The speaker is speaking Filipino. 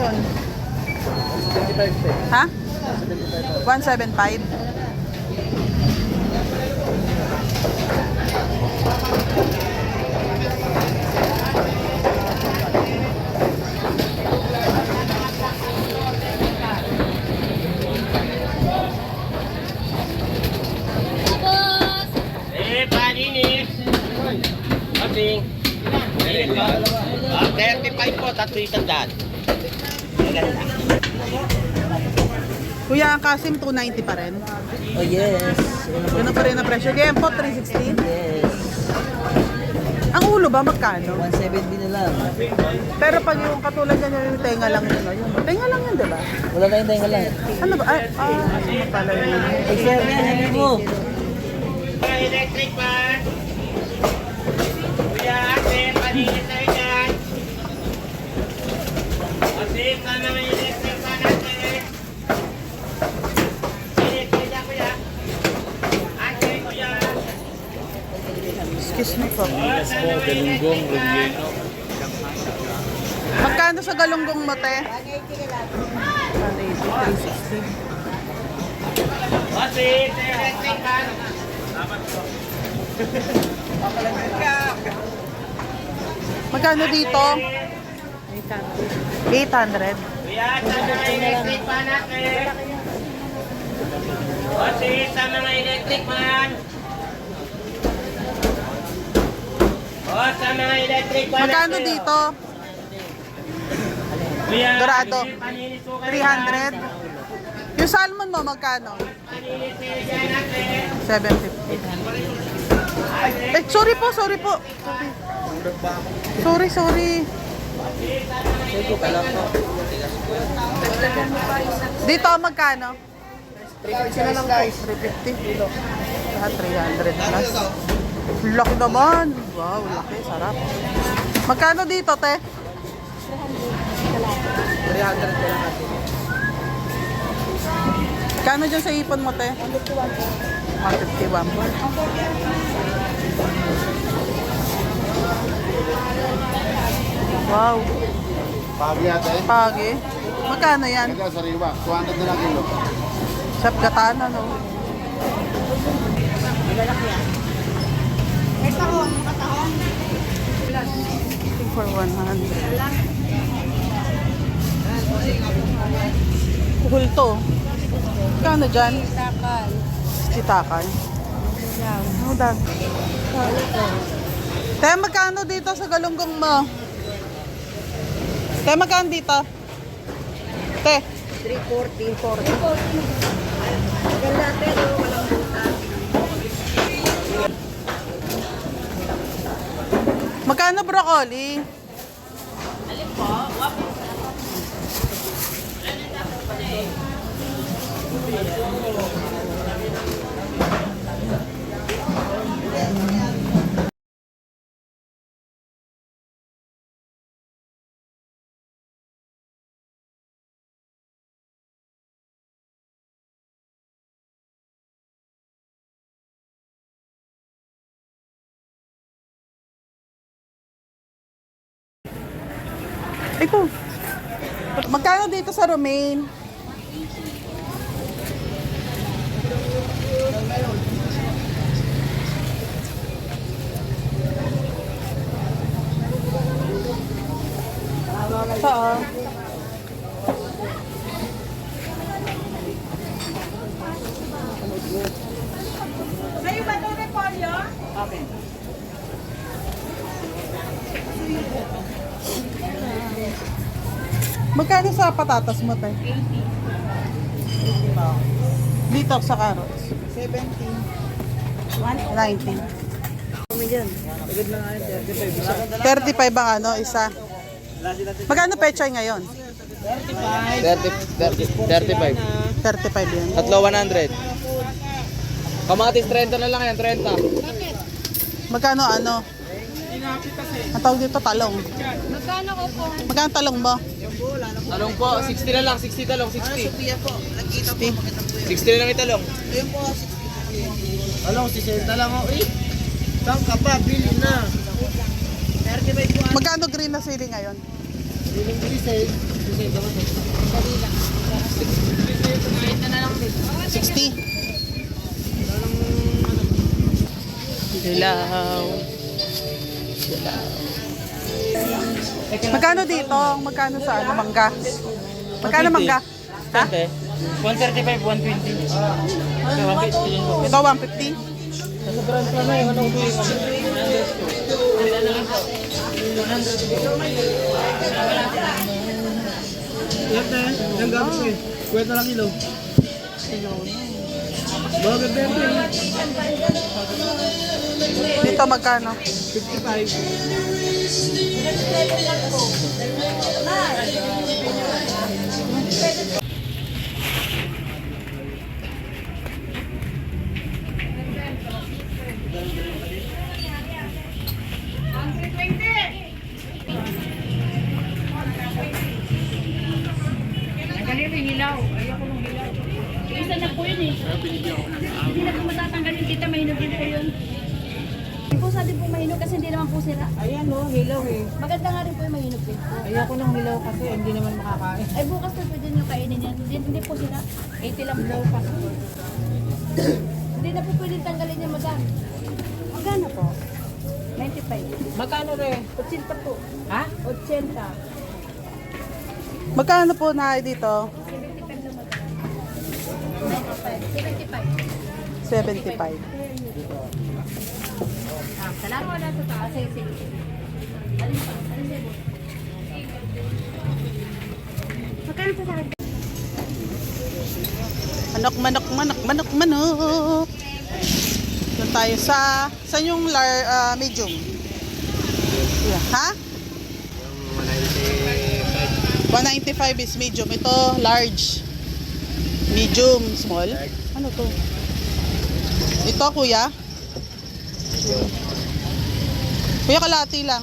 ngayon? 75. Ha? 75. 175. Paninis. Kaping. 35 po, tatlo itandaan. Kuya, ang Kasim 290 pa rin. Oh yes. Ganun pa rin ang presyo. Gempo 360. Yes. Ang ulo ba magkano? 170 na lang. Pero pag yung katulad niya yung tenga lang yun, yung tenga lang yun, diba? Wala tayong tenga lang. Ano ba? Ano pala yun? Extra yan, hindi mo. Electric fan. Kuya, ate, paninis tayo dyan. Ate, sana may electric fan natin. Electric na kuya. Ate, kuya. Excuse me po. Sana may electric fan. Magkano sa galunggong mo, te? 180, 360. Ate, electric fan. Magkano dito? 800. Kuya, sana may electric fan natin. Ate, sa mga electric fan. O, sa mga electric fan Magkano natin. dito? Kuya, Dorado. paninis po kayo 300. Yung salmon mo, magkano? Paninis kayo dyan natin. 750. Eh, sorry po. Sorry. Dito, magkano? 350 na lang guys. 350. Lahat 300 plus. Laki naman. Wow, laki. Sarap. Magkano dito, te? 300 na lang natin. Kano dyan sa ipon mo, te? 151. Wow, Pagi ate. pagi. Magkano yan? Ito sariwa. 200 na lang kilo. Sap katana, no? For 100. Kuhul to. Kano dyan? Takal. Sitakan. Ano dat? Te, magkano dito sa galunggong mo? Te, magkano dito? Te, 340, 40. Maganda pero walang butas. magkano broccoli? Ito. Magkano dito sa romaine? Saan? Sa'yo ba ito repolyo? Magkano sa patatas mo, te? 80. Dito sa carrots. 70. 90. Kami dyan. Agad na nga yun, 35. 35 ang ano, isa. Magkano pechay ngayon? 35. 35 yan. Tatlo 100. Kamatis 30 na lang yan, 30. Magkano ano? Ang tawag dito, talong. Magkano ko po? Magkano talong mo? Talong po, 60 na lang, 60 talong, 60. 60. 60 na lang italong. Ayun po, 60. Talong, 60 lang ako. Eh, saan ka pa? Bili na. 35 po. Magkano green na sili ngayon? Biling diesel, 60. Dilaw. Dilaw. Magkano dito? Magkano sa ano, mangga? Magkano mangga? Ha? 135, 120. Ito 150? Nasa brand ka na yung ano ko yung Lahat na yan. Yung gabos ko eh. Kwenta lang kilo. Bagay bente. Dito magkano? 55. Tanggalin mo yung hilaw. Ayoko ng hilaw. Isa na po yun eh. Hindi na po matatanggal yung kita, mahinog din po yun. Yung pusa din po mahinog kasi hindi naman po sira. Ayan o, hilaw eh. Maganda nga rin po yung mahinog din po. Ayoko ng hilaw kasi hindi naman makakain. Ay bukas na pwede nyo kainin yan. Hindi po sira. 80 lang po. Hindi na po pwede tanggalin yung madam. Magkano po? 95. Magkano rin? 80 po. Ha? 80. Magkano po na dito? 75. 75. Salamat na sa taas. Sige. Alin pa? Alin sa'yo? Magkano po sa akin? Manok, manok, manok, manok, manok. Doon tayo sa... Saan yung medium? Yeah. Ha? 195 is medium. Ito, large. Medium, small. Ano to? Ito, kuya? Kuya, kalati lang.